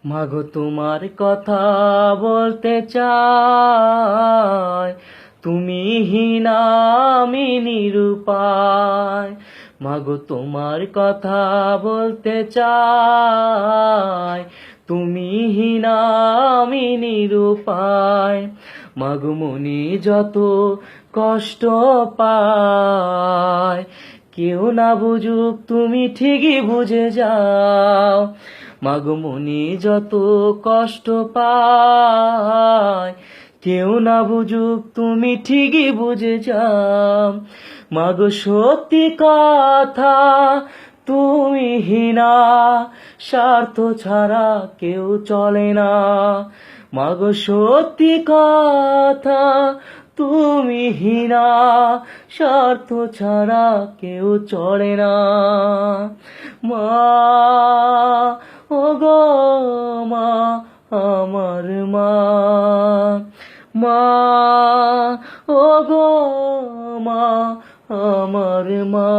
মাগো তোমার কথা বলতে চাই, তুমি হীনা আমি নিরুপায়। মাগো তোমার কথা বলতে চাই, তুমি হীনা আমি নিরুপায়। মাগো মনে যত কষ্ট পায়, কেউ না বুঝুক তুমি ঠিকই বুঝে যাও। মাগো মনে যত কষ্ট পায়, কেউ না বুঝুক তুমি ঠিকই বুঝে যাও। মাগো সত্যি কথা তুমি হীনা, স্বার্থ ছাড়া কেউ চলে না। মাগো সত্যি কথা তুমি হীনা, স্বার্থ ছাড়া কেউ চলে না। মা, ও গো মা, আমার মা, মা, ও গো মা, আমার মা।